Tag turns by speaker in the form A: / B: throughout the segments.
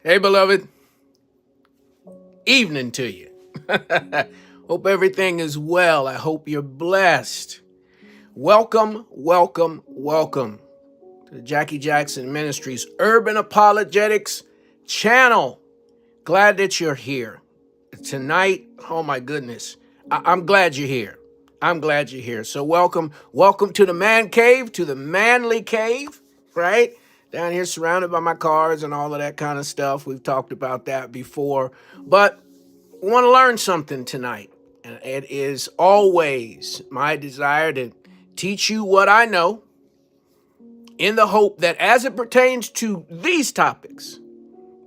A: Hey, beloved. Evening to you. Hope everything is well. I hope you're blessed. Welcome, welcome, welcome to the Jackie Jackson Ministries Urban Apologetics channel. Glad that you're here. Tonight, oh my goodness, I'm glad you're here. I'm glad you're here. So welcome to the man cave, to the manly cave, right? Down here surrounded by my cars and all of that kind of stuff. We've talked about that before, but we want to learn something tonight. And it is always my desire to teach you what I know in the hope that as it pertains to these topics,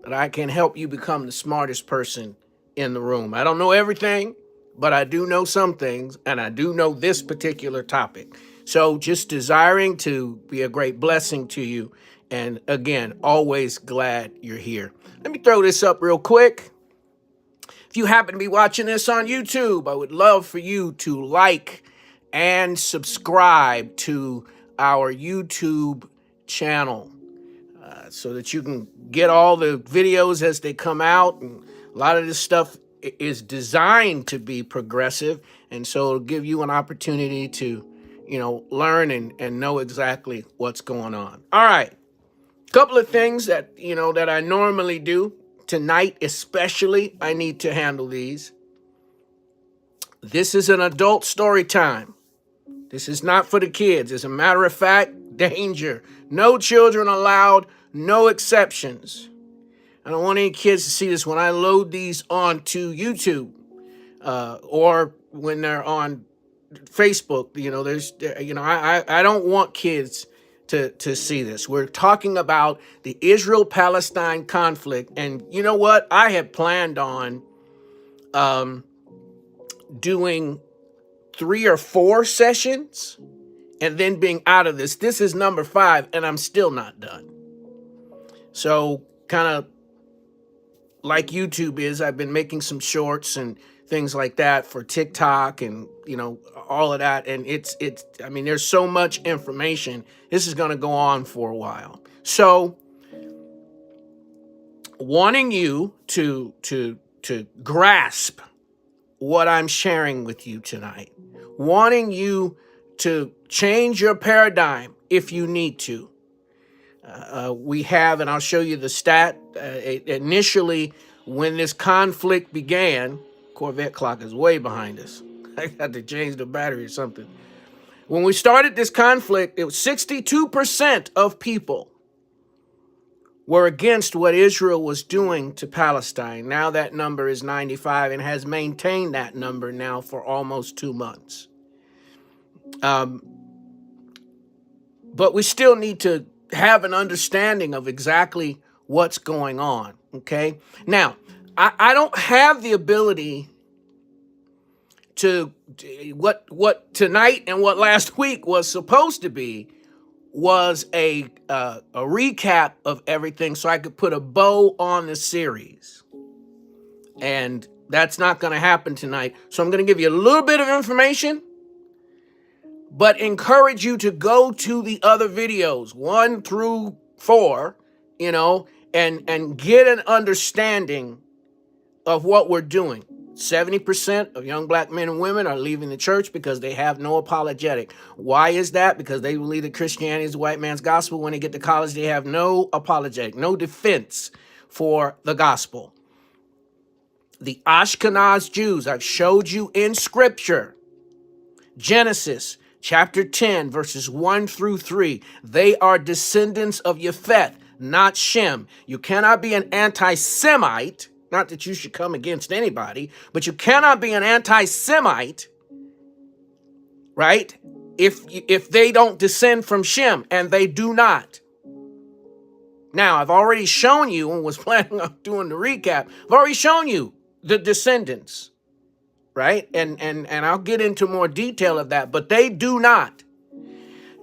A: that I can help you become the smartest person in the room. I don't know everything, but I do know some things, and I do know this particular topic. So just desiring to be a great blessing to you. And again, always glad you're here. Let me throw this up real quick. If you happen to be watching this on YouTube, I would love for you to like and subscribe to our YouTube channel so that you can get all the videos as they come out. And a lot of this stuff is designed to be progressive, and so it'll give you an opportunity to, learn and know exactly what's going on. All right. A couple of things that, that I normally do. Tonight, especially, I need to handle these. This is an adult story time. This is not for the kids. As a matter of fact, danger. No children allowed, no exceptions. I don't want any kids to see this when I load these onto YouTube or when they're on Facebook. I don't want kids to see this. We're talking about the Israel-Palestine conflict. And you know what? I had planned on doing 3 or 4 sessions and then being out of this. This is number 5, and I'm still not done. So kind of like YouTube is, I've been making some shorts and things like that for TikTok and, all of that. And there's so much information. This is going to go on for a while. So wanting you to grasp what I'm sharing with you tonight, wanting you to change your paradigm if you need to. We have, and I'll show you the stat, initially when this conflict began, Corvette clock is way behind us. I got to change the battery or something. When we started this conflict, it was 62% of people were against what Israel was doing to Palestine. Now that number is 95 and has maintained that number now for almost 2 months. Um, but we still need to have an understanding of exactly what's going on. Okay. Now, I don't have the ability to what tonight and what last week was supposed to be was a recap of everything, so I could put a bow on the series, and that's not going to happen tonight. So I'm going to give you a little bit of information, but encourage you to go to the other videos 1 through 4, and get an understanding of what we're doing. 70% of young black men and women are leaving the church because they have no apologetic. Why is that? Because they believe that Christianity is the white man's gospel. When they get to college, they have no apologetic, no defense for the gospel. The Ashkenaz Jews, I've showed you in scripture, Genesis chapter 10, verses 1 through 3. They are descendants of Japheth, not Shem. You cannot be an anti-Semite. Not that you should come against anybody, but you cannot be an anti-Semite, right? If they don't descend from Shem, and they do not. Now, I've already shown you, and was planning on doing the recap, I've already shown you the descendants, right? And I'll get into more detail of that, but they do not.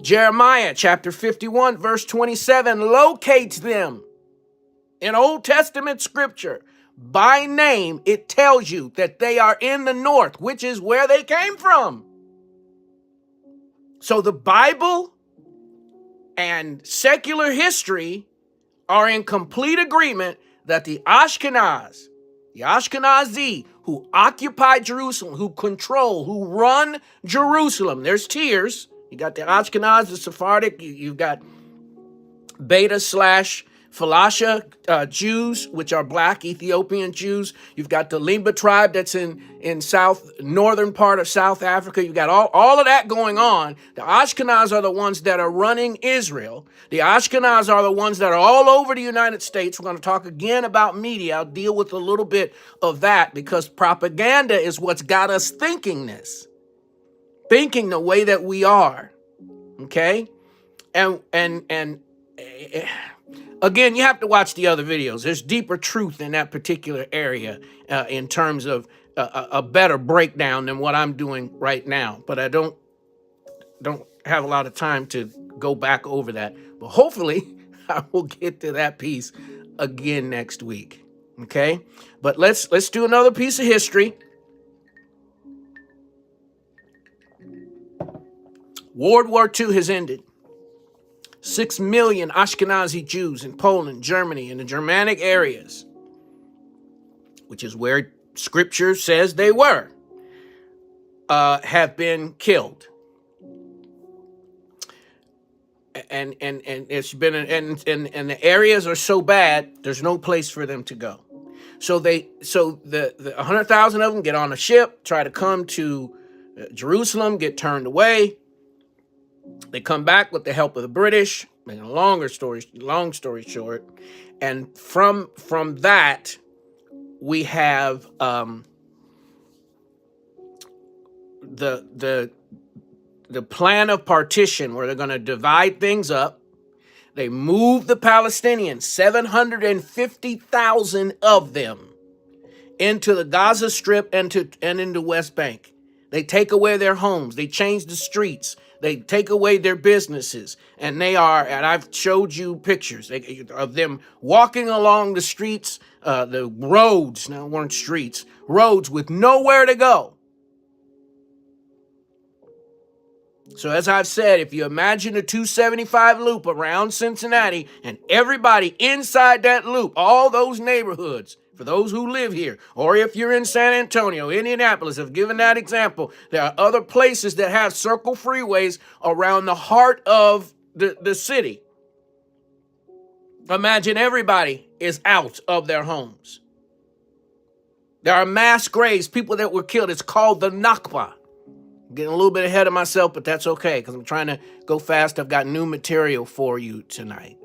A: Jeremiah chapter 51, verse 27 locates them in Old Testament scripture. By name, it tells you that they are in the north, which is where they came from. So the Bible and secular history are in complete agreement that the Ashkenazi, who occupy Jerusalem, who control, who run Jerusalem, there's tiers. You got the Ashkenaz, the Sephardic, you've got Beta / Falasha Jews, which are black Ethiopian Jews. You've got the Limba tribe that's in northern part of South Africa. You've got all of that going on. The Ashkenaz are the ones that are running Israel. The Ashkenaz are the ones that are all over the United States. We're going to talk again about media. I'll deal with a little bit of that because propaganda is what's got us thinking thinking the way that we are. Okay? And again, you have to watch the other videos. There's deeper truth in that particular area in terms of a better breakdown than what I'm doing right now. But I don't have a lot of time to go back over that. But hopefully, I will get to that piece again next week. Okay? But let's do another piece of history. World War II has ended. 6 million Ashkenazi Jews in Poland, Germany, and the Germanic areas, which is where scripture says they were, have been killed. And it's been and the areas are so bad, there's no place for them to go. So the 100,000 of them get on a ship, try to come to Jerusalem, get turned away. They come back with the help of the British. Making a long story short, and from that we have the plan of partition, where they're going to divide things up. They move the Palestinians, 750,000 of them, into the Gaza Strip and into West Bank. They take away their homes. They change the streets. They take away their businesses. And I've showed you pictures of them walking along the streets, the roads, now weren't streets, roads with nowhere to go. So as I've said, if you imagine a 275 loop around Cincinnati and everybody inside that loop, all those neighborhoods, for those who live here, or if you're in San Antonio, Indianapolis, I've given that example. There are other places that have circle freeways around the heart of the city. Imagine everybody is out of their homes. There are mass graves, people that were killed. It's called the Nakba. Getting a little bit ahead of myself, but that's okay because I'm trying to go fast. I've got new material for you tonight.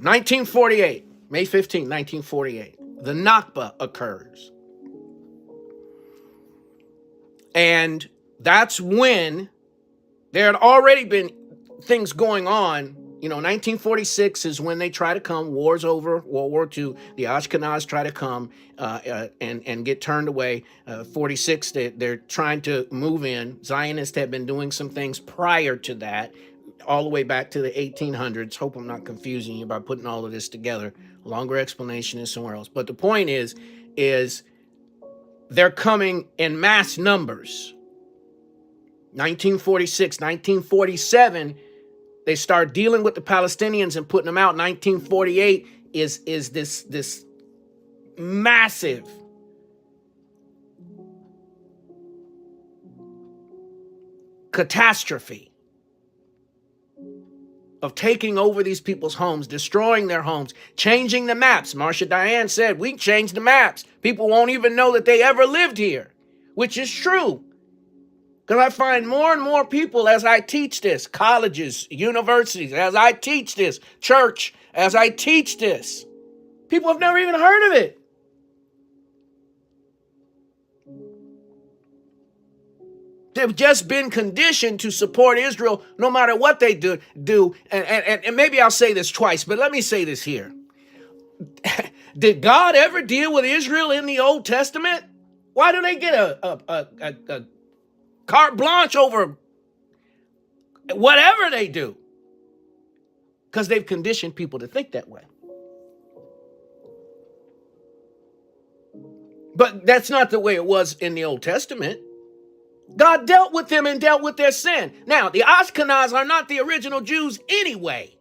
A: 1948, May 15, 1948, the Nakba occurs. And that's when there had already been things going on. 1946 is when they try to come. War's over, World War II. The Ashkenaz try to come and get turned away. 46, they're trying to move in. Zionists had been doing some things prior to that, all the way back to the 1800s. Hope I'm not confusing you by putting all of this together. Longer explanation is somewhere else. But the point is they're coming in mass numbers. 1946, 1947, they start dealing with the Palestinians and putting them out. 1948 is this massive catastrophe of taking over these people's homes, destroying their homes, changing the maps. Marsha Diane said, we changed the maps. People won't even know that they ever lived here, which is true. Because I find more and more people as I teach this, colleges, universities, as I teach this, church, as I teach this, people have never even heard of it. They've just been conditioned to support Israel no matter what they do. And maybe I'll say this twice, but let me say this here. Did God ever deal with Israel in the Old Testament? Why do they get a carte blanche over whatever they do? Because they've conditioned people to think that way. But that's not the way it was in the Old Testament. God dealt with them and dealt with their sin. Now, the Ashkenaz are not the original Jews anyway.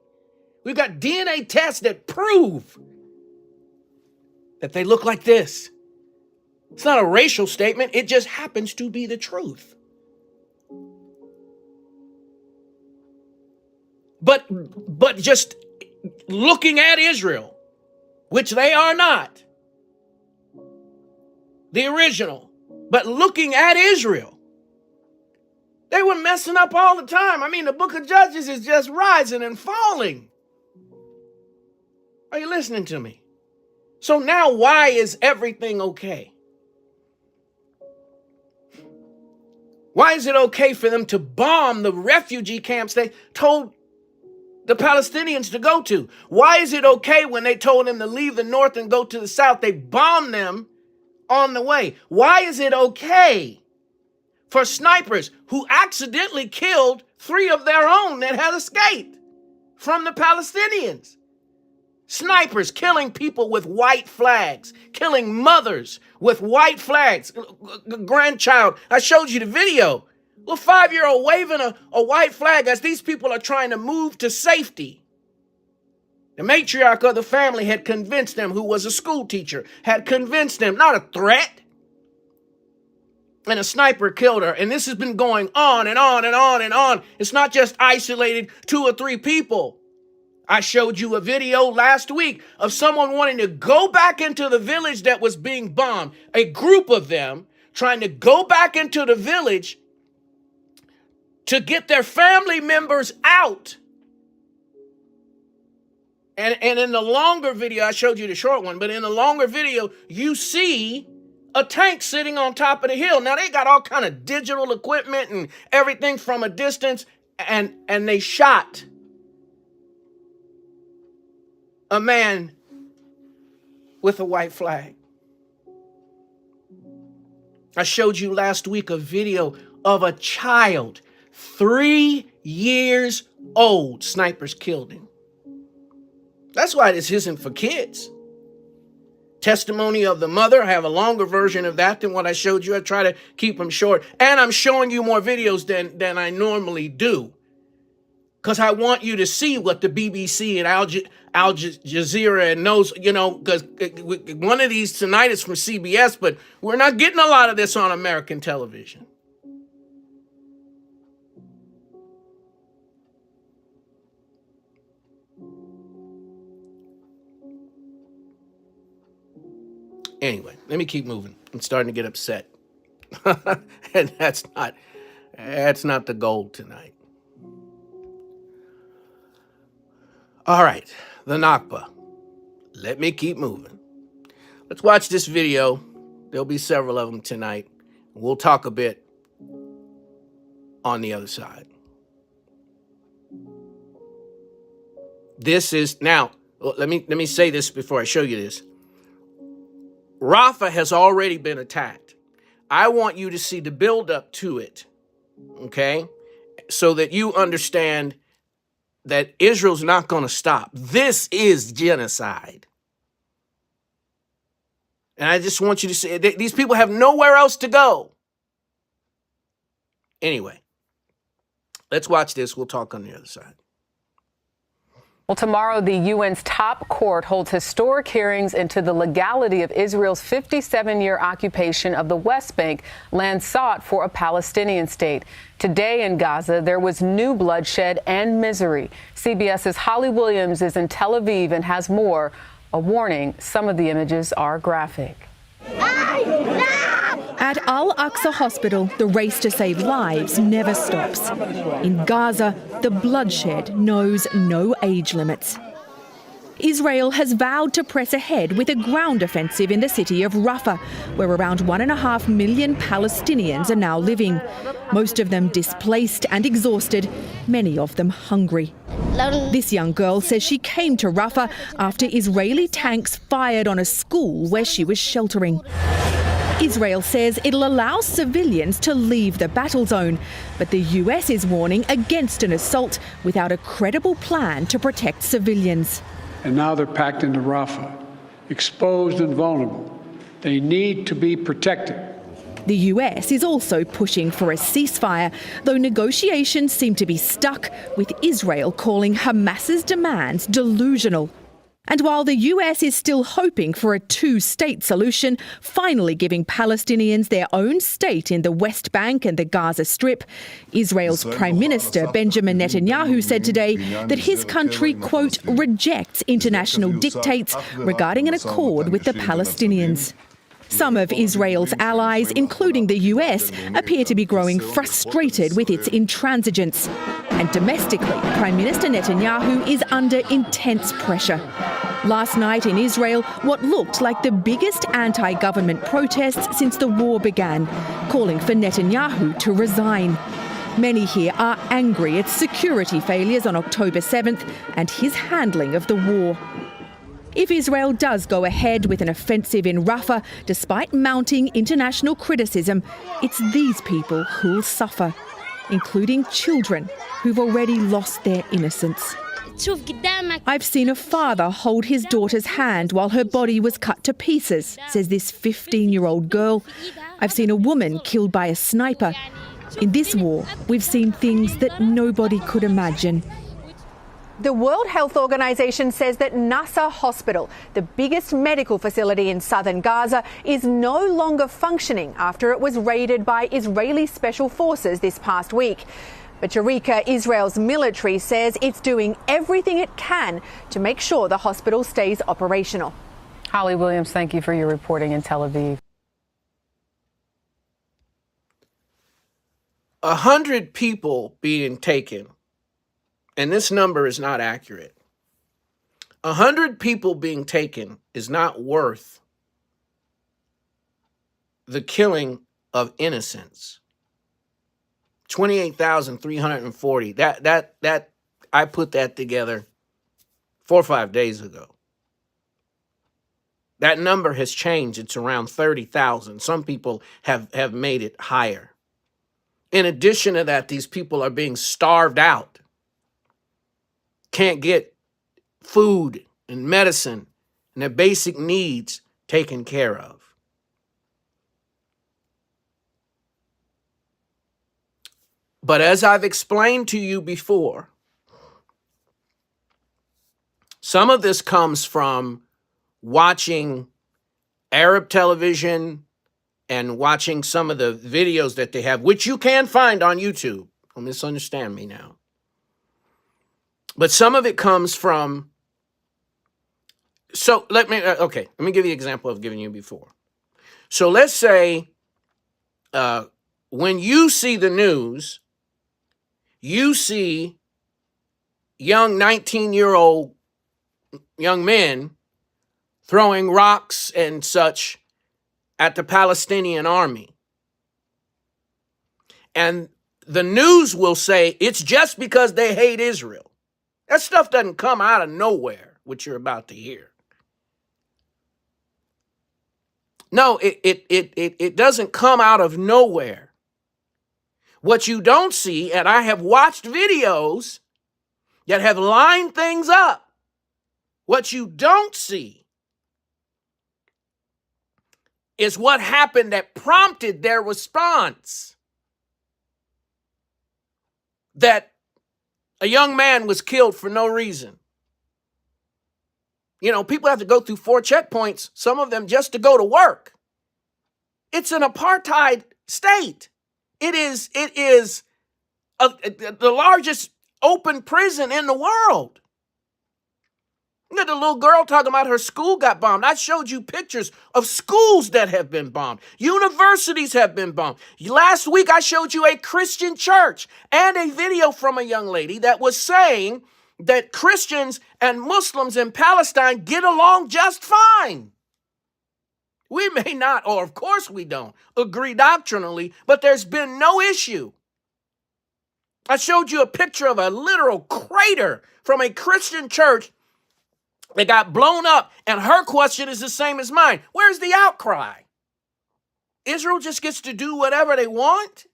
A: We've got DNA tests that prove that they look like this. It's not a racial statement. It just happens to be the truth. But just looking at Israel, which they are not the original, but looking at Israel, they were messing up all the time. I mean, the book of Judges is just rising and falling. Are you listening to me? So now why is everything okay? Why is it okay for them to bomb the refugee camps they told the Palestinians to go to? Why is it okay when they told them to leave the north and go to the south? They bombed them on the way. Why is it okay for snipers who accidentally killed 3 of their own that had escaped from the Palestinians? Snipers killing people with white flags, killing mothers with white flags. Grandchild, I showed you the video. Little 5-year-old waving a white flag as these people are trying to move to safety. The matriarch of the family had convinced them, who was a school teacher, had convinced them, not a threat. And a sniper killed her. And this has been going on and on and on and on. It's not just isolated 2 or 3 people. I showed you a video last week of someone wanting to go back into the village that was being bombed. A group of them trying to go back into the village to get their family members out. And in the longer video, I showed you the short one, but in the longer video, you see a tank sitting on top of the hill. Now, they got all kind of digital equipment and everything from a distance, and they shot a man with a white flag. I showed you last week a video of a child, 3 years old. Snipers killed him. That's why this isn't for kids. Testimony of the mother. I have a longer version of that than what I showed you. I try to keep them short. And I'm showing you more videos than I normally do, because I want you to see what the BBC and Al Jazeera and those, because one of these tonight is from CBS, but we're not getting a lot of this on American television. Anyway, let me keep moving. I'm starting to get upset. And that's not the goal tonight. All right, the Nakba. Let me keep moving. Let's watch this video. There'll be several of them tonight. We'll talk a bit on the other side. This is now, let me say this before I show you this. Rafah has already been attacked. I want you to see the buildup to it, okay? So that you understand that Israel's not going to stop. This is genocide. And I just want you to see, these people have nowhere else to go. Anyway, let's watch this. We'll talk on the other side.
B: Well, tomorrow, the UN's top court holds historic hearings into the legality of Israel's 57-year occupation of the West Bank, land sought for a Palestinian state. Today in Gaza, there was new bloodshed and misery. CBS's Holly Williams is in Tel Aviv and has more. A warning, some of the images are graphic.
C: At Al-Aqsa Hospital, the race to save lives never stops. In Gaza, the bloodshed knows no age limits. Israel has vowed to press ahead with a ground offensive in the city of Rafah, where around 1.5 million Palestinians are now living. Most of them displaced and exhausted, many of them hungry. This young girl says she came to Rafah after Israeli tanks fired on a school where she was sheltering. Israel says it'll allow civilians to leave the battle zone, but the US is warning against an assault without a credible plan to protect civilians.
D: And now they're packed into Rafah, exposed and vulnerable. They need to be protected.
C: The US is also pushing for a ceasefire, though negotiations seem to be stuck, with Israel calling Hamas's demands delusional. And while the US is still hoping for a two-state solution, finally giving Palestinians their own state in the West Bank and the Gaza Strip, Israel's Prime Minister Benjamin Netanyahu said today that his country, quote, rejects international dictates regarding an accord with the Palestinians. Some of Israel's allies, including the US, appear to be growing frustrated with its intransigence. And domestically, Prime Minister Netanyahu is under intense pressure. Last night in Israel, what looked like the biggest anti-government protests since the war began, calling for Netanyahu to resign. Many here are angry at security failures on October 7th and his handling of the war. If Israel does go ahead with an offensive in Rafah, despite mounting international criticism, it's these people who'll suffer, including children who've already lost their innocence. I've seen a father hold his daughter's hand while her body was cut to pieces, says this 15-year-old girl. I've seen a woman killed by a sniper. In this war, we've seen things that nobody could imagine.
E: The World Health Organization says that Nasser Hospital, the biggest medical facility in southern Gaza, is no longer functioning after it was raided by Israeli special forces this past week. But Eureka, Israel's military, says it's doing everything it can to make sure the hospital stays operational.
B: Holly Williams, thank you for your reporting in Tel Aviv.
A: 100 people being taken, and this number is not accurate. 100 people being taken is not worth the killing of innocents. 28,340. That I put that together 4 or 5 days ago. That number has changed. It's around 30,000. Some people have made it higher. In addition to that, these people are being starved out. Can't get food and medicine and their basic needs taken care of. But as I've explained to you before, some of this comes from watching Arab television and watching some of the videos that they have, which you can find on YouTube. Don't misunderstand me now. But some of it comes from, so let me give you the example I've given you before. So let's say when you see the news, you see young 19-year-old young men throwing rocks and such at the Palestinian army. And the news will say it's just because they hate Israel. That stuff doesn't come out of nowhere, what you're about to hear. No, it doesn't come out of nowhere. What you don't see, and I have watched videos that have lined things up, what you don't see is what happened that prompted their response. That a young man was killed for no reason. You know, people have to go through 4 checkpoints, some of them just to go to work. It's an apartheid state. It is the largest open prison in the world. Look at the little girl talking about her school got bombed. I showed you pictures of schools that have been bombed. Universities have been bombed. Last week, I showed you a Christian church and a video from a young lady that was saying that Christians and Muslims in Palestine get along just fine. We may not, or of course we don't, agree doctrinally, but there's been no issue. I showed you a picture of a literal crater from a Christian church that got blown up, and her question is the same as mine. Where's the outcry? Israel just gets to do whatever they want?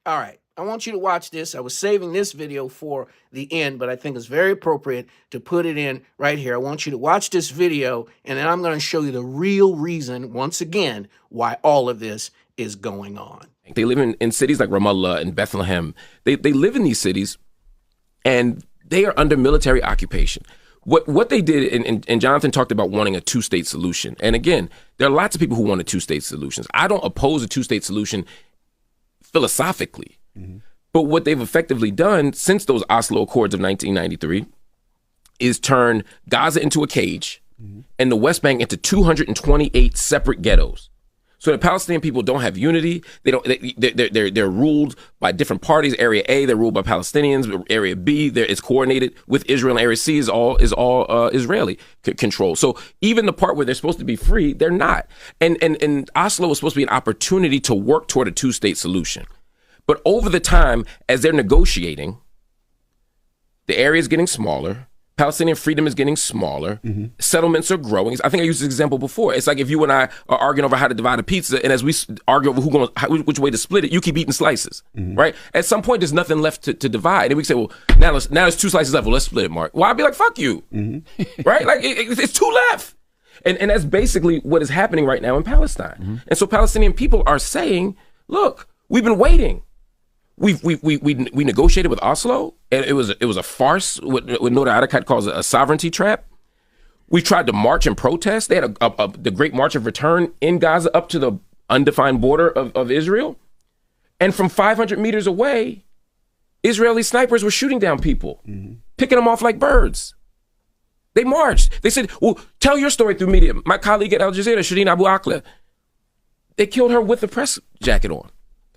A: All right, I want you to watch this. I was saving this video for the end, but I think it's very appropriate to put it in right here. I want you to watch this video, and then I'm going to show you the real reason, once again, why all of this is going on.
F: They live in cities like Ramallah and Bethlehem. They live in these cities, and they are under military occupation. What they did, and Jonathan talked about wanting a 2-state solution. And again, there are lots of people who want a 2-state solution. I don't oppose a 2-state solution philosophically. Mm-hmm. But what they've effectively done since those Oslo Accords of 1993 is turn Gaza into a cage, mm-hmm, and the West Bank into 228 separate ghettos. So the Palestinian people don't have unity. They're ruled by different parties. Area A, they're ruled by Palestinians. Area B, it's coordinated with Israel, and Area C is all Israeli control. So even the part where they're supposed to be free, they're not. And Oslo was supposed to be an opportunity to work toward a 2-state solution. But over the time, as they're negotiating, the area is getting smaller. Palestinian freedom is getting smaller. Mm-hmm. Settlements are growing. I think I used this example before. It's like if you and I are arguing over how to divide a pizza, and as we argue over which way to split it, you keep eating slices, mm-hmm, right? At some point, there's nothing left to divide. And we say, well, now there's 2 slices left. Well, let's split it, Mark. Well, I'd be like, fuck you, mm-hmm, right? Like it's 2 left. And that's basically what is happening right now in Palestine. Mm-hmm. And so Palestinian people are saying, look, we've been waiting. We negotiated with Oslo, and it was a farce. What Noda Arakat calls a sovereignty trap. We tried to march and protest. They had the Great March of Return in Gaza up to the undefined border of Israel, and from 500 meters away, Israeli snipers were shooting down people, mm-hmm, picking them off like birds. They marched. They said, "Well, tell your story through media." My colleague at Al Jazeera, Shireen Abu Akleh, they killed her with a press jacket on.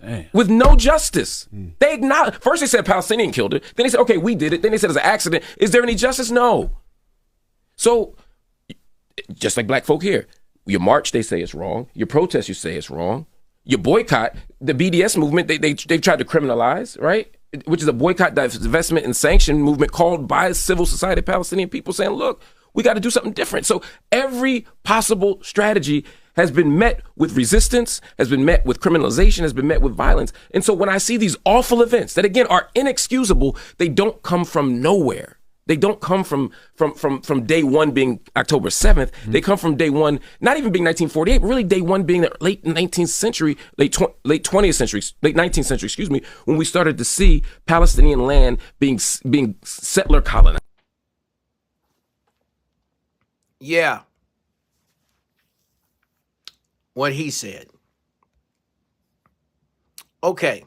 F: Damn. With no justice. Mm. They acknowledged. First they said Palestinian killed her. Then they said, okay, we did it. Then they said it's an accident. Is there any justice? No. So, just like black folk here, your march, they say it's wrong. Your protest, you say it's wrong. Your boycott, the BDS movement, they tried to criminalize, right? Which is a boycott, divestment, and sanction movement called by civil society Palestinian people saying, look, we got to do something different. So every possible strategy has been met with resistance, has been met with criminalization, has been met with violence. And so when I see these awful events that, again, are inexcusable, they don't come from nowhere. They don't come from day one being October 7th. Mm-hmm. They come from day one, not even being 1948, but really day one being the late 19th century, late 20th century, late 19th century, when we started to see Palestinian land being settler colonized.
A: Yeah. What he said. Okay.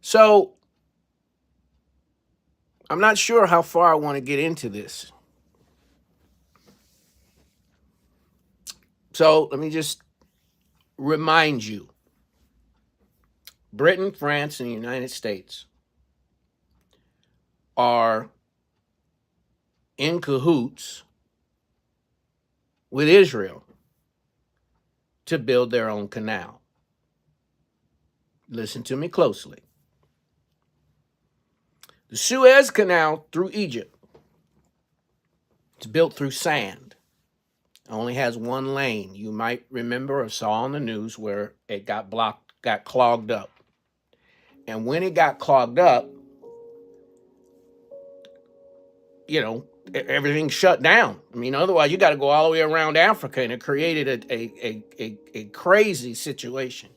A: So, I'm not sure how far I want to get into this. So, let me just remind you. Britain, France, and the United States are in cahoots with Israel to build their own canal. Listen to me closely. The Suez Canal through Egypt, it's built through sand. It only has one lane. You might remember or saw on the news where it got clogged up. And when it got clogged up, everything shut down. I mean, otherwise you got to go all the way around Africa, and it created a crazy situation.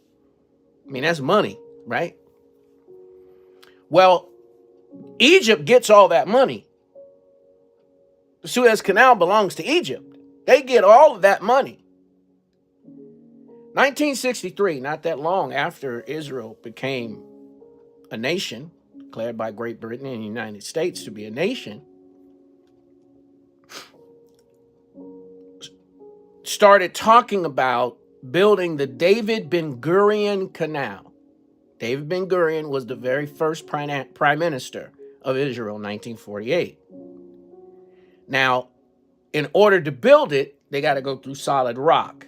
A: I mean, that's money, right? Well, Egypt gets all that money. The Suez Canal belongs to Egypt. They get all of that money. 1963, not that long after Israel became a nation, declared by Great Britain and the United States to be a nation, started talking about building the David Ben Gurion Canal. David Ben Gurion was the very first prime minister of Israel in 1948. Now, in order to build it, they got to go through solid rock.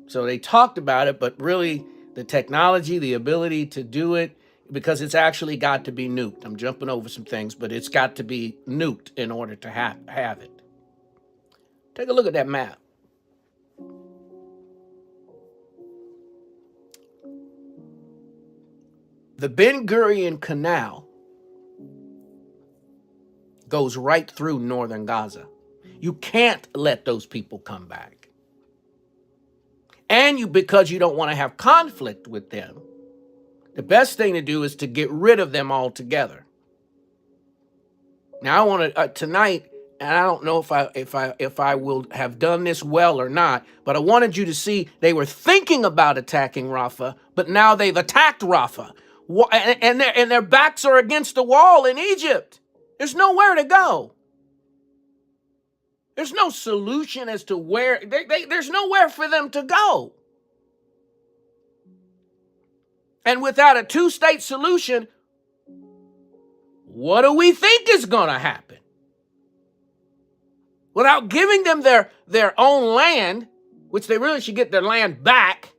A: So they talked about it, but really the technology, the ability to do it, because it's actually got to be nuked. I'm jumping over some things, but it's got to be nuked in order to have it. Take a look at that map. The Ben Gurion Canal goes right through northern Gaza. You can't let those people come back. And because you don't want to have conflict with them, the best thing to do is to get rid of them altogether. Now, I want to tonight, and I don't know if I will have done this well or not, but I wanted you to see they were thinking about attacking Rafah, but now they've attacked Rafah. And their backs are against the wall in Egypt. There's nowhere to go. There's no solution as to where, there's nowhere for them to go. And without a two-state solution, what do we think is going to happen? Without giving them their own land, which they really should get their land back,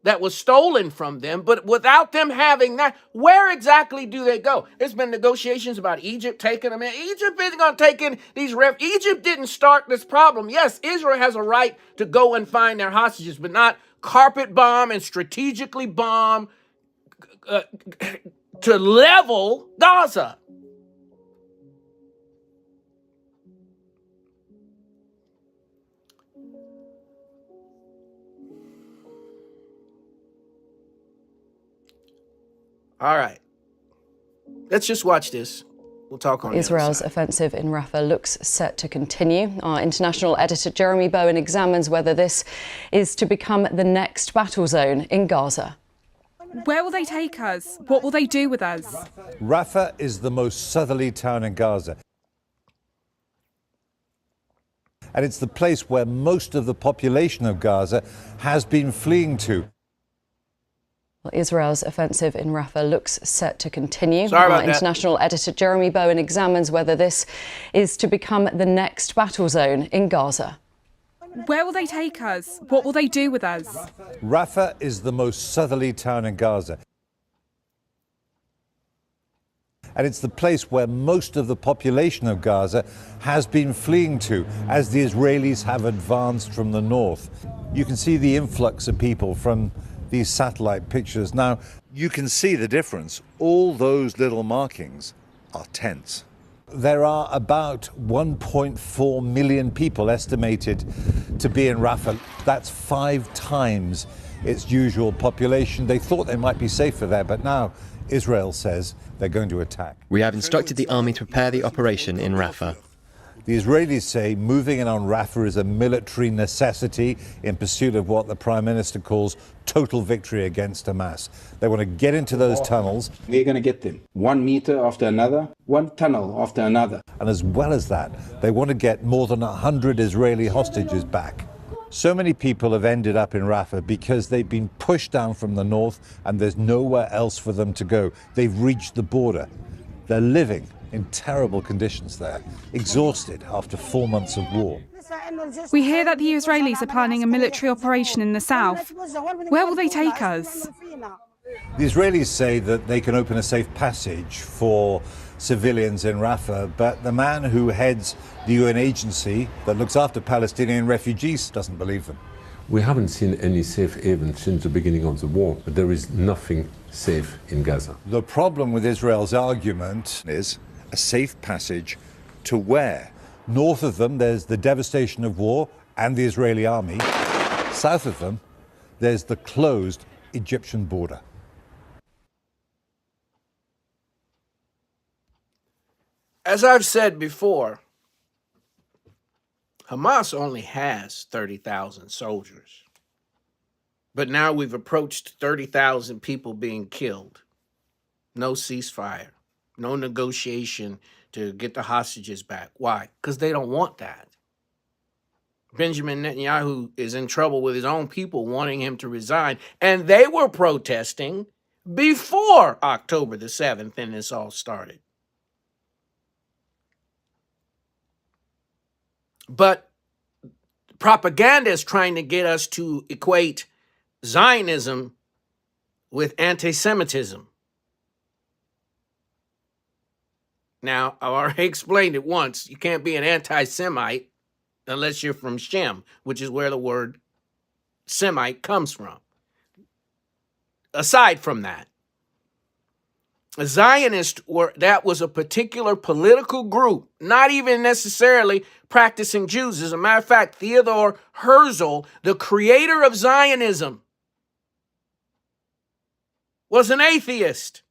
A: that was stolen from them, but without them having that, where exactly do they go? There's been negotiations about Egypt taking them in. Egypt isn't going to take in these Egypt didn't start this problem. Yes, Israel has a right to go and find their hostages, but not carpet bomb and strategically bomb to level Gaza. All right. Let's just watch this. We'll talk on
G: Israel's offensive in Rafah looks set to continue. Our international editor Jeremy Bowen examines whether this is to become the next battle zone in Gaza.
H: Where will they take us? What will they do with us?
I: Rafah is the most southerly town in Gaza. And it's the place where most of the population of Gaza has been fleeing to.
G: Well, Israel's offensive in Rafah looks set to continue.
A: Sorry about
G: Our
A: that.
G: international editor Jeremy Bowen examines whether this is to become the next battle zone in Gaza.
H: Where will they take us? What will they do with us?
I: Rafah is the most southerly town in Gaza. And it's the place where most of the population of Gaza has been fleeing to as the Israelis have advanced from the north. You can see the influx of people from these satellite pictures. Now, you can see the difference. All those little markings are tents. There are about 1.4 million people estimated to be in Rafah. That's 5 times its usual population. They thought they might be safer there, but now Israel says they're going to attack.
J: We have instructed the army to prepare the operation in Rafah.
I: The Israelis say moving in on Rafah is a military necessity in pursuit of what the Prime Minister calls total victory against Hamas. They want to get into those tunnels.
K: We're going to get them 1 meter after another, one tunnel after another.
I: And as well as that, they want to get more than 100 Israeli hostages back. So many people have ended up in Rafah because they've been pushed down from the north and there's nowhere else for them to go. They've reached the border. They're living in terrible conditions there, exhausted after 4 months of war.
H: We hear that the Israelis are planning a military operation in the south. Where will they take us?
I: The Israelis say that they can open a safe passage for civilians in Rafah, but the man who heads the UN agency that looks after Palestinian refugees doesn't believe them.
L: We haven't seen any safe haven since the beginning of the war, but there is nothing safe in Gaza.
I: The problem with Israel's argument is a safe passage to where? North of them, there's the devastation of war and the Israeli army. South of them, there's the closed Egyptian border.
A: As I've said before, Hamas only has 30,000 soldiers. But now we've approached 30,000 people being killed. No ceasefire, no negotiation to get the hostages back. Why? Because they don't want that. Benjamin Netanyahu is in trouble with his own people wanting him to resign. And they were protesting before October the 7th and this all started. But propaganda is trying to get us to equate Zionism with anti-Semitism. Now, I've already explained it once. You can't be an anti-Semite unless you're from Shem, which is where the word Semite comes from. Aside from that, a Zionist, that was a particular political group, not even necessarily practicing Jews. As a matter of fact, Theodor Herzl, the creator of Zionism, was an atheist.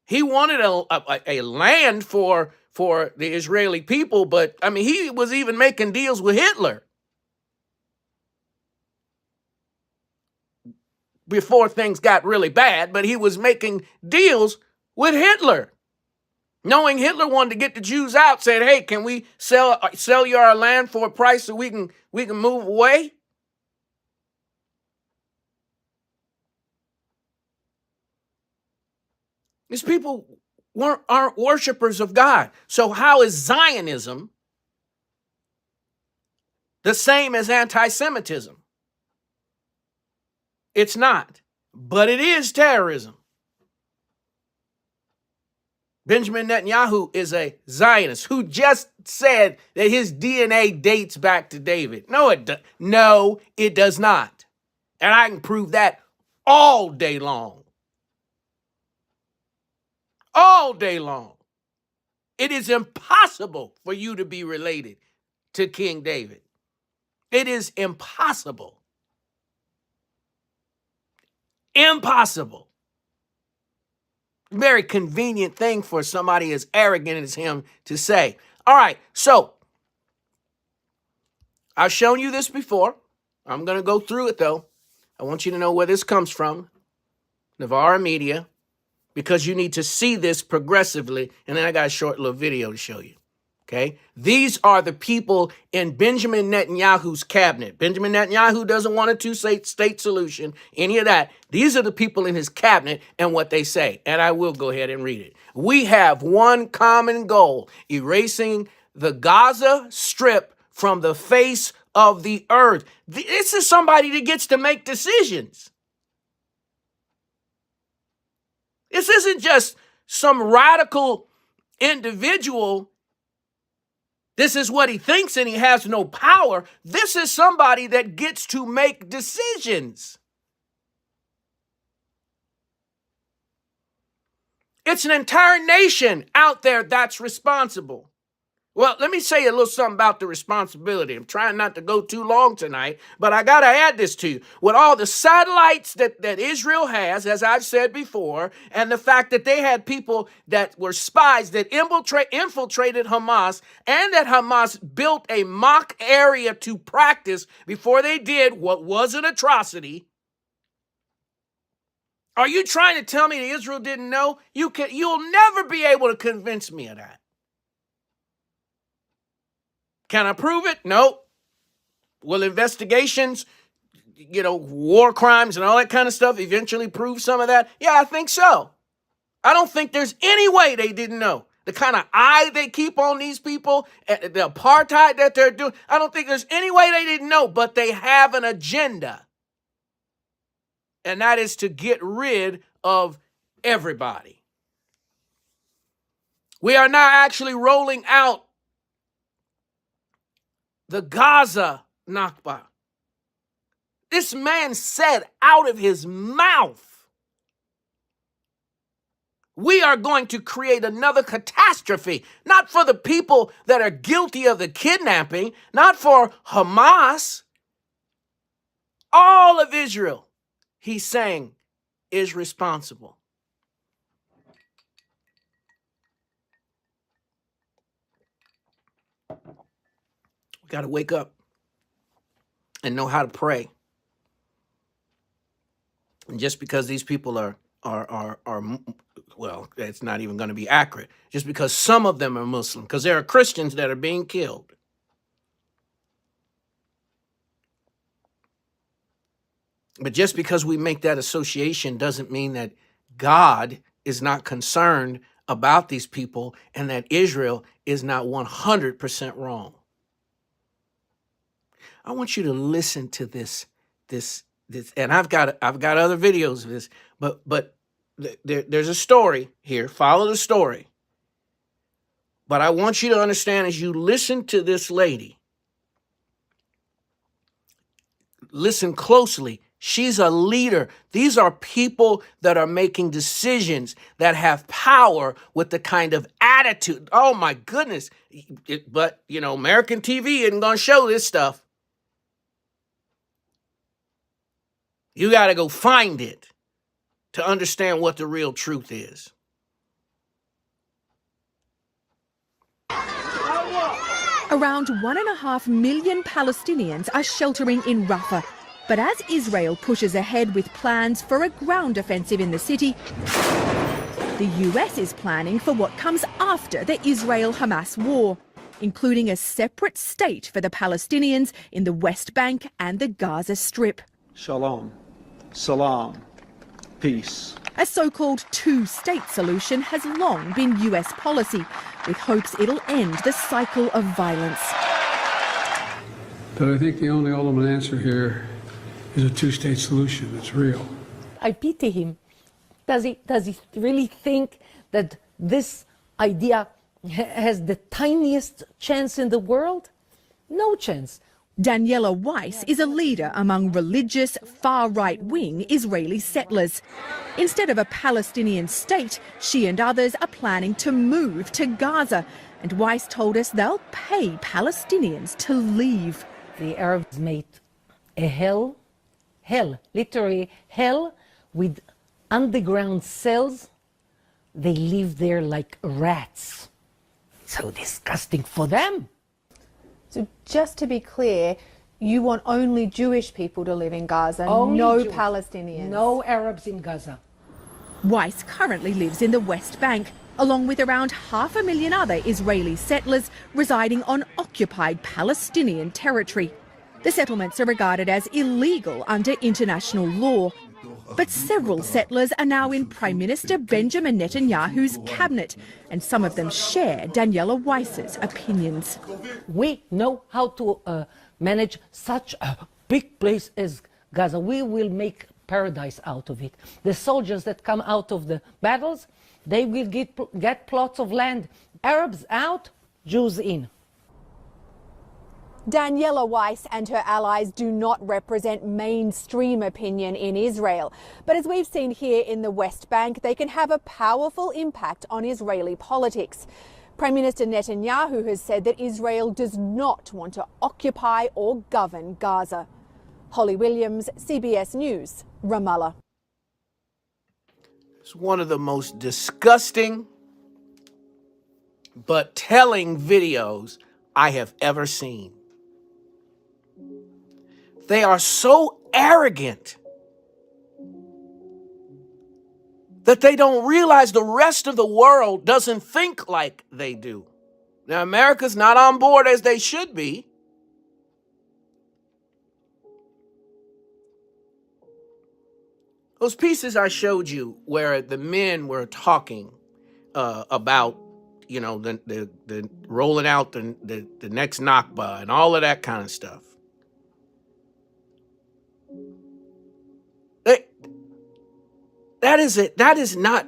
A: He wanted a land for the Israeli people, but I mean, he was even making deals with Hitler before things got really bad, but he was making deals with Hitler. Knowing Hitler wanted to get the Jews out, said, hey, can we sell you our land for a price so we can move away? These people aren't worshipers of God. So how is Zionism the same as anti-Semitism? It's not, but it is terrorism. Benjamin Netanyahu is a Zionist who just said that his DNA dates back to David. No, it does not. And I can prove that all day long. All day long. It is impossible for you to be related to King David. It is impossible. Impossible. Very convenient thing for somebody as arrogant as him to say. All right, so I've shown you this before. I'm going to go through it, though. I want you to know where this comes from. Navarra Media. Because you need to see this progressively. And then I got a short little video to show you. Okay? These are the people in Benjamin Netanyahu's cabinet. Benjamin Netanyahu doesn't want a two-state solution, any of that. These are the people in his cabinet and what they say. And I will go ahead and read it. We have one common goal: erasing the Gaza Strip from the face of the earth. This is somebody that gets to make decisions. This isn't just some radical individual. This is what he thinks and he has no power. This is somebody that gets to make decisions. It's an entire nation out there that's responsible. Well, let me say a little something about the responsibility. I'm trying not to go too long tonight, but I got to add this to you. With all the satellites that Israel has, as I've said before, and the fact that they had people that were spies that infiltrated Hamas, and that Hamas built a mock area to practice before they did what was an atrocity. Are you trying to tell me that Israel didn't know? You'll never be able to convince me of that. Can I prove it? No. Will investigations, war crimes and all that kind of stuff eventually prove some of that? Yeah, I think so. I don't think there's any way they didn't know. The kind of eye they keep on these people, the apartheid that they're doing, I don't think there's any way they didn't know, but they have an agenda. And that is to get rid of everybody. We are now actually rolling out the Gaza Nakba. This man said out of his mouth, we are going to create another catastrophe, not for the people that are guilty of the kidnapping, not for Hamas. All of Israel, he's saying, is responsible. We got to wake up and know how to pray. And just because these people are well, it's not even going to be accurate. Just because some of them are Muslim, because there are Christians that are being killed. But just because we make that association doesn't mean that God is not concerned about these people and that Israel is not 100% wrong. I want you to listen to this, and I've got other videos of this, but there's a story here. Follow the story. But I want you to understand as you listen to this lady, listen closely. She's a leader. These are people that are making decisions that have power with the kind of attitude. Oh my goodness. But, American TV isn't going to show this stuff. You got to go find it to understand what the real truth is.
C: Around 1.5 million Palestinians are sheltering in Rafah. But as Israel pushes ahead with plans for a ground offensive in the city, the US is planning for what comes after the Israel-Hamas war, including a separate state for the Palestinians in the West Bank and the Gaza Strip.
D: Shalom, salam, peace.
C: A so-called two-state solution has long been US policy, with hopes it'll end the cycle of violence.
D: But I think the only ultimate answer here is a two-state solution that's real.
M: I pity him. Does he really think that this idea has the tiniest chance in the world? No chance.
C: Daniela Weiss is a leader among religious, far-right-wing Israeli settlers. Instead of a Palestinian state, she and others are planning to move to Gaza. And Weiss told us they'll pay Palestinians to leave.
M: The Arabs made a hell, literally hell, with underground cells. They live there like rats. So disgusting for them.
E: So just to be clear, you want only Jewish people to live in Gaza,
M: Only
E: no
M: Jews.
E: Palestinians?
M: No Arabs in Gaza.
C: Weiss currently lives in the West Bank, along with around 500,000 other Israeli settlers residing on occupied Palestinian territory. The settlements are regarded as illegal under international law. But several settlers are now in Prime Minister Benjamin Netanyahu's cabinet, and some of them share Daniela Weiss's opinions.
M: We know how to manage such a big place as Gaza. We will make paradise out of it. The soldiers that come out of the battles, they will get plots of land. Arabs out, Jews in.
E: Daniela Weiss and her allies do not represent mainstream opinion in Israel. But as we've seen here in the West Bank, they can have a powerful impact on Israeli politics. Prime Minister Netanyahu has said that Israel does not want to occupy or govern Gaza. Holly Williams, CBS News, Ramallah.
A: It's one of the most disgusting but telling videos I have ever seen. They are so arrogant that they don't realize the rest of the world doesn't think like they do. Now, America's not on board as they should be. those pieces I showed you where the men were talking about, you know, the rolling out the next Nakba and all of that kind of stuff. That is it. That is not.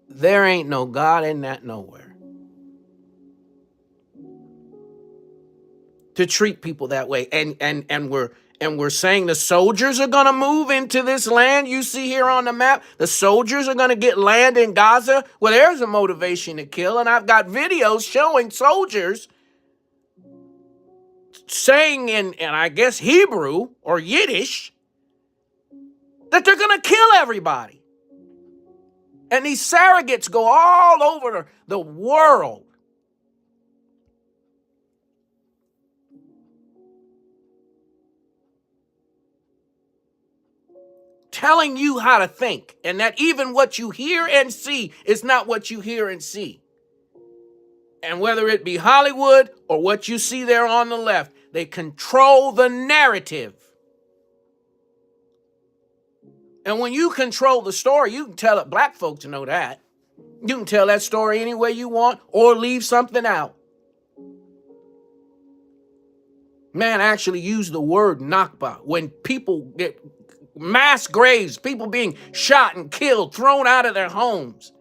A: There ain't no God in that nowhere. To treat people that way, and we're saying the soldiers are gonna move into this land you see here on the map. The soldiers are gonna get land in Gaza. Well, there's a motivation to kill, and I've got videos showing soldiers saying in I guess Hebrew or Yiddish that they're gonna kill everybody. And these surrogates go all over the world telling you how to think, and that even what you hear and see is not what you hear and see. And whether it be Hollywood or what you see there on the left, they control the narrative. And when you control the story, you can tell it. Black folks know that. You can tell that story any way you want or leave something out. Man actually used the word Nakba when people get mass graves, people being shot and killed, thrown out of their homes,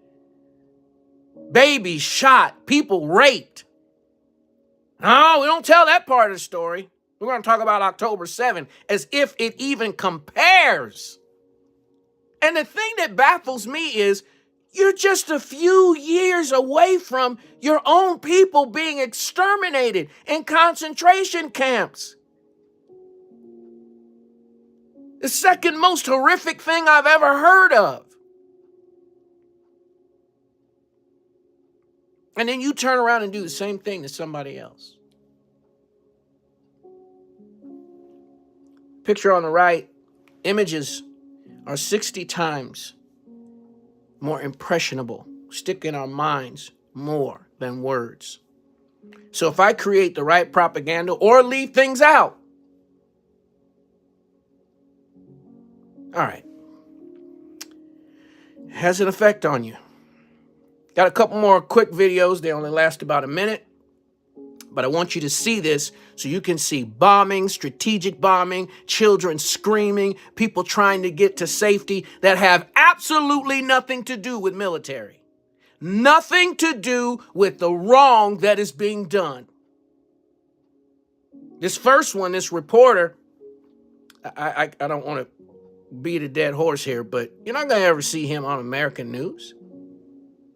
A: babies shot, people raped. No, we don't tell that part of the story. We're going to talk about October 7th as if it even compares. And the thing that baffles me is you're just a few years away from your own people being exterminated in concentration camps. The second most horrific thing I've ever heard of. And then you turn around and do the same thing to somebody else. Picture on the right, images are 60 times more impressionable, stick in our minds more than words. So if I create the right propaganda or leave things out, all right, it has an effect on you. Got a couple more quick videos. They only last about a minute. But I want you to see this so you can see bombing, strategic bombing, children screaming, people trying to get to safety that have absolutely nothing to do with military. Nothing to do with the wrong that is being done. This first one, this reporter, I don't want to beat a dead horse here, but you're not going to ever see him on American news.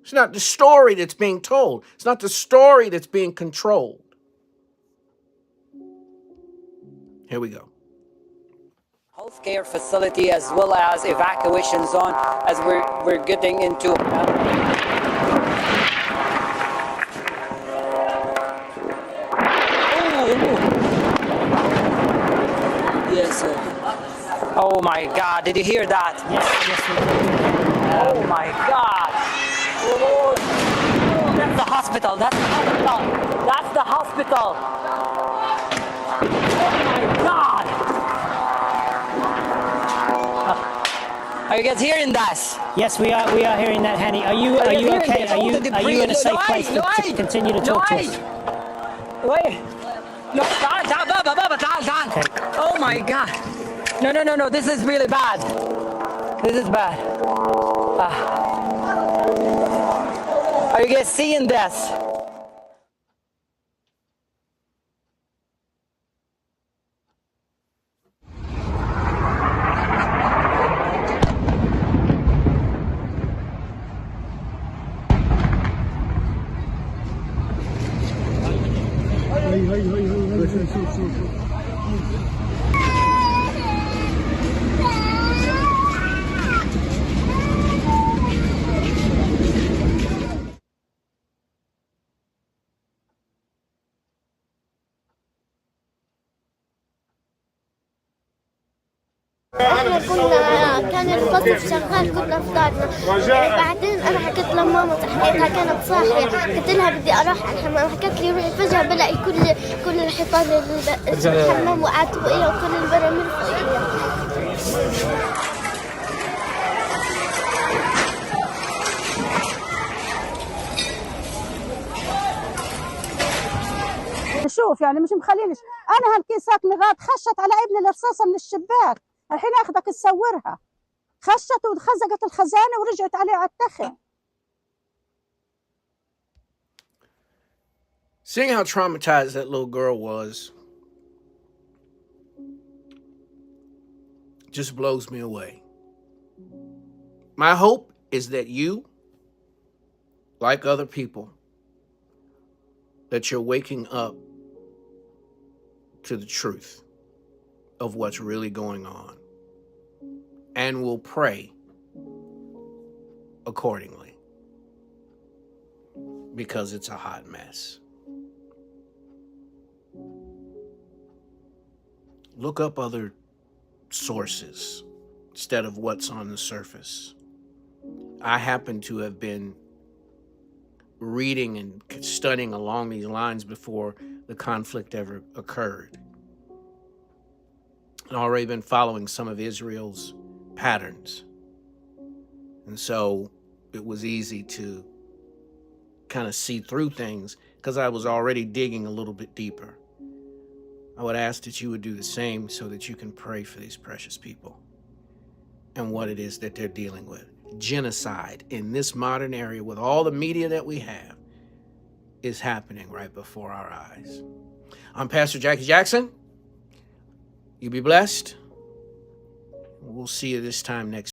A: It's not the story that's being told. It's not the story that's being controlled. Here we go.
N: Healthcare facility as well as evacuation zone as we're getting into. Yes, sir. Oh my God! Did you hear that? Yes. Oh my God! Oh, that's the hospital. That's the hospital. That's the hospital. Oh my God! Are you guys hearing that?
O: Yes, we are hearing that, Hani. Are you okay? Are you in a safe place to continue to talk to us?
N: Wait. No, okay. Oh my God. No. This is really bad. This is bad. Are you guys seeing this?
P: احنا كان القصف شغال كنا فطرنا بعدين انا حكيت لماما صحيتها كانت صاحيه قلت لها بدي اروح على الحمام حكت لي روحي فجاه بلاقي كل الحيطان الحمام وقعت فوقيها وكل البراميل فوقيها.
Q: شوف يعني مش مخلينيش انا هالكيسات لغايه خشت على ابني الرصاصه من الشباك الحين اخذك تصورها خشت وخزقت الخزانه ورجعت عليه على التخت.
A: Seeing how traumatized that little girl was just blows me away. My hope is that you, like other people, that you're waking up to the truth of what's really going on and will pray accordingly, because it's a hot mess. Look up other sources instead of what's on the surface. I happen to have been reading and studying along these lines before the conflict ever occurred. I'd already been following some of Israel's patterns. And so it was easy to kind of see through things because I was already digging a little bit deeper. I would ask that you would do the same so that you can pray for these precious people and what it is that they're dealing with. Genocide in this modern area with all the media that we have is happening right before our eyes. I'm Pastor Jackie Jackson. You be blessed. We'll see you this time next